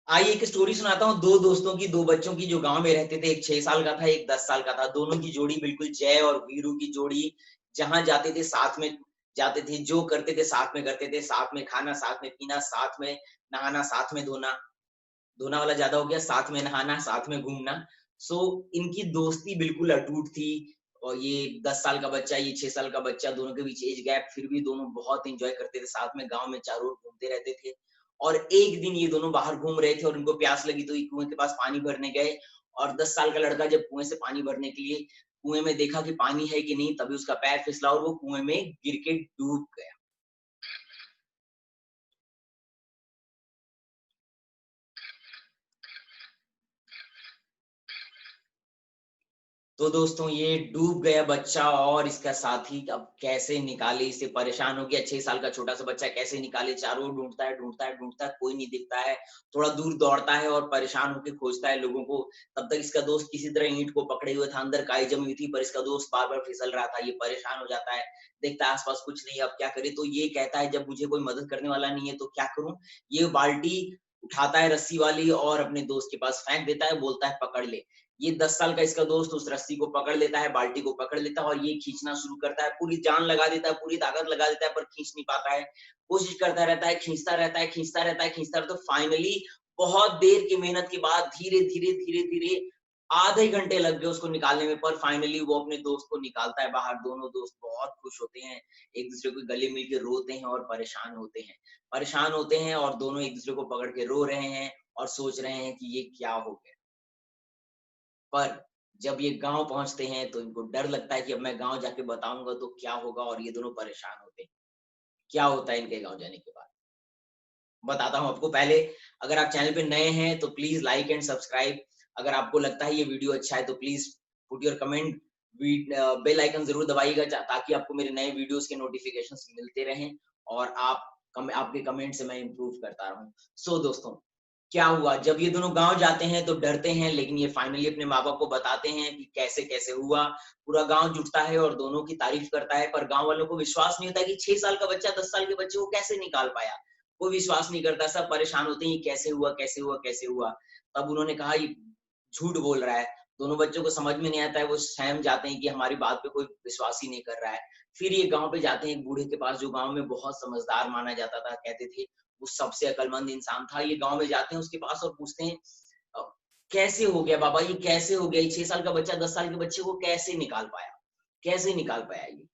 आइए एक स्टोरी सुनाता हूँ, 2 दोस्तों की, 2 बच्चों की जो गाँव में रहते थे। एक 6 साल का था, एक 10 साल का था। दोनों की जोड़ी बिल्कुल जय और वीरू की जोड़ी। जहाँ जाते थे साथ में जाते थे, जो करते थे साथ में करते थे, साथ में खाना, साथ में पीना, साथ में नहाना, साथ में धोना। धोना वाला ज़्यादा हो गया, साथ में नहाना, साथ में घूमना। सो इनकी दोस्ती बिल्कुल अटूट थी और ये 10 साल का बच्चा, ये 6 साल का बच्चा, दोनों के बीच एज गैप, फिर भी दोनों बहुत एन्जॉय करते थे, साथ में गाँव में चारों ओर घूमते रहते थे। और एक दिन ये दोनों बाहर घूम रहे थे और उनको प्यास लगी तो ये कुएँ के पास पानी भरने गए और 10 साल का लड़का जब कुएँ से पानी भरने के लिए कुएँ में देखा कि पानी है कि नहीं, तभी उसका पैर फिसला और वो कुएँ में गिर के डूब गया। तो दोस्तों ये डूब गया बच्चा और इसका साथी अब कैसे निकाले इसे, परेशान हो गया। 6 साल का छोटा-सा बच्चा कैसे निकाले, चारों ओर ढूँढता है, ढूँढता है, ढूँढता है, कोई नहीं दिखता है। थोड़ा दूर दौड़ता है और परेशान होके खोजता है लोगों को। तब तक इसका दोस्त किसी तरह ईंट को पकड़े हुए था, अंदर काई जमी हुई थी, पर इसका दोस्त बार-बार फिसल रहा था। ये परेशान हो जाता है, देखता है आस-पास कुछ नहीं है, अब क्या करे? तो ये कहता है जब मुझे कोई मदद करने वाला नहीं है तो क्या करूँ? ये बाल्टी उठाता है रस्सी वाली और अपने दोस्त के पास फेंक देता है, बोलता है पकड़ ले। ये 10 साल का इसका दोस्त उस रस्सी को पकड़ लेता है, बाल्टी को पकड़ लेता है और ये खींचना शुरू करता है। पूरी जान लगा देता है, पूरी ताकत लगा देता है पर खींच नहीं पाता है। कोशिश करता रहता है, खींचता रहता है, खींचता रहता है, खींचता रहता है, तो फाइनली बहुत देर की मेहनत के बाद धीरे-धीरे, धीरे-धीरे आधे घंटे लग गए उसको निकालने में, पर फाइनली वो अपने दोस्त को निकालता है बाहर। दोनों दोस्त बहुत खुश होते हैं, एक-दूसरे को गले मिल के रोते हैं और परेशान होते हैं। परेशान होते हैं और दोनों एक-दूसरे को पकड़ के रो रहे हैं और सोच रहे हैं कि ये क्या हो गया? पर जब ये गाँव पहुँचते हैं तो इनको डर लगता है कि अब मैं गाँव जाके बताऊँगा तो क्या होगा और ये दोनों परेशान होते हैं। क्या होता है इनके गाँव जाने के बाद? बताता हूँ आपको। पहले अगर आप चैनल पे नए हैं तो प्लीज़ लाइक एंड सब्सक्राइब। अगर आपको लगता है ये वीडियो अच्छा है तो please put your comment. Bell icon ज़रूर दबाइएगा ताकि आपको मेरे नए वीडियोज़ के नोटिफ़िकेशंस मिलते रहें और आपके कमेंट से मैं इम्प्रूव करता रहूँ। सो दोस्तों, क्या हुआ जब ये दोनों गाँव जाते हैं तो डरते हैं, लेकिन ये फाइनली अपने माँ-बाप को बताते हैं कि कैसे-कैसे हुआ। पूरा गाँव जुटता है और दोनों की तारीफ़ करता है, पर गाँव वालों को विश्वास नहीं होता कि 6 साल का बच्चा 10 साल के बच्चे को कैसे निकाल पाया। कोई विश्वास नहीं करता, सब परेशान होते हैं, ये कैसे हुआ, कैसे हुआ, कैसे हुआ? तब उन्होंने कहा ये झूठ बोल रहा है। दोनों बच्चों को समझ में नहीं आता है, वो सहम जाते हैं कि हमारी बात पे कोई विश्वास ही नहीं कर रहा है। फिर ये गाँव पे जाते हैं एक बूढ़े के पास जो गाँव में बहुत समझदार माना जाता था, कहते थे वो सबसे अक्लमंद इंसान था। ये गाँव में जाते हैं उसके पास और पूछते हैं अ, कैसे हो गया बाबा ये कैसे हो गया? ये 6 साल का बच्चा 10 साल के बच्चे को कैसे निकाल पाया? कैसे निकाल पाया ये?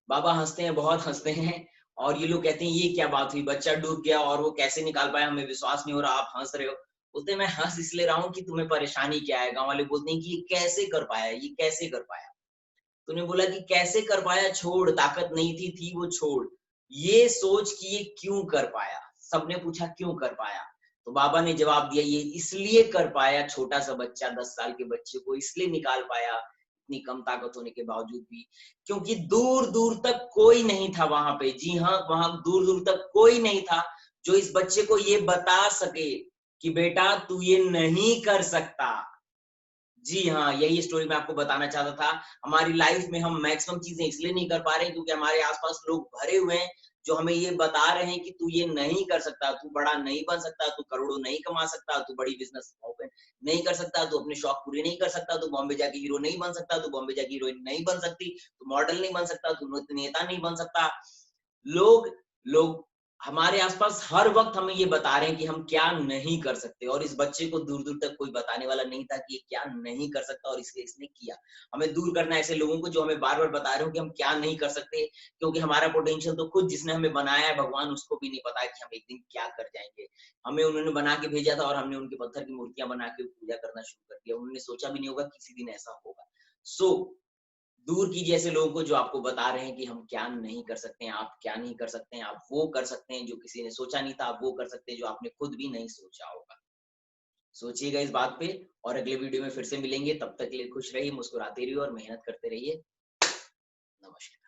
बाबा हँसते हैं, बहुत हँसते हैं और ये लोग कहते हैं, "ये क्या बात हुई? बच्चा डूब गया और वो कैसे निकाल पाया? हमें विश्वास नहीं हो रहा, आप हँस रहे हो।" बोलते हैं, "मैं हँस इसलिए रहा हूँ कि तुम्हें परेशानी क्या है?" गाँव वाले बोलते हैं कि, "ये कैसे कर पाया? ये कैसे कर पाया?" तूने बोला कि कैसे कर पाया छोड़, ताकत नहीं थी वो छोड़। ये सोच कि ये क्यों कर पाया? सबने पूछा क्यों कर पाया? तो बाबा ने जवाब दिया ये इसलिए कर पाया छोटा-सा बच्चा 10 साल के बच्चे को इसलिए निकाल पाया, इतनी कम ताकत होने के बावजूद भी, क्योंकि दूर-दूर तक कोई नहीं था वहाँ पे। जी हाँ, वहाँ दूर-दूर तक कोई नहीं था, जो इस बच्चे को ये बता सके कि बेटा तू ये नहीं कर सकता। जी हाँ, यही स्टोरी मैं आपको बताना चाहता था। हमारी लाइफ़ में हम मैक्सिमम चीज़ें इसलिए नहीं कर पा रहे हैं क्योंकि हमारे आस-पास लोग भरे हुए हैं, जो हमें ये बता रहे हैं कि तू ये नहीं कर सकता, तू बड़ा नहीं बन सकता, तू करोड़ों नहीं कमा सकता, तू बड़ी बिज़नेस ओपन नहीं कर सकता, तू अपने शौक पूरे नहीं कर सकता, तू बॉम्बे जाके हीरो नहीं बन सकता, तू बॉम्बे जाके हीरोइन नहीं बन सकती, तू मॉडल नहीं बन सकता, तू नेता नहीं बन सकता। लोग लोग हमारे आस-पास हर वक़्त हमें ये बता रहे हैं कि हम क्या नहीं कर सकते और इस बच्चे को दूर-दूर तक कोई बताने वाला नहीं था कि ये क्या नहीं कर सकता और इसलिए इसने किया। हमें दूर करना है ऐसे लोगों को जो हमें बार-बार बता रहे हो कि हम क्या नहीं कर सकते, क्योंकि हमारा पोटेंशियल तो खुद जिसने हमें बनाया है भगवान उसको भी नहीं पता है कि हम एक दिन क्या कर जाएँगे। हमें उन्होंने बना के भेजा था और हमने उनके पत्थर की मूर्तियाँ बना के पूजा करना शुरू कर दिया। उन्होंने सोचा भी नहीं होगा किसी दिन ऐसा होगा। सो दूर कीजिए ऐसे लोगों को जो आपको बता रहे हैं कि हम क्या नहीं कर सकते हैं, आप क्या नहीं कर सकते हैं, आप वो कर सकते हैं जो किसी ने सोचा नहीं था, आप वो कर सकते हैं जो आपने खुद भी नहीं सोचा होगा। सोचिएगा इस बात पे और अगले वीडियो में फिर से मिलेंगे, तब तक के लिए खुश रहिए, मुस्कुराते रहिए और मेहनत करते रहिए। नमस्कार।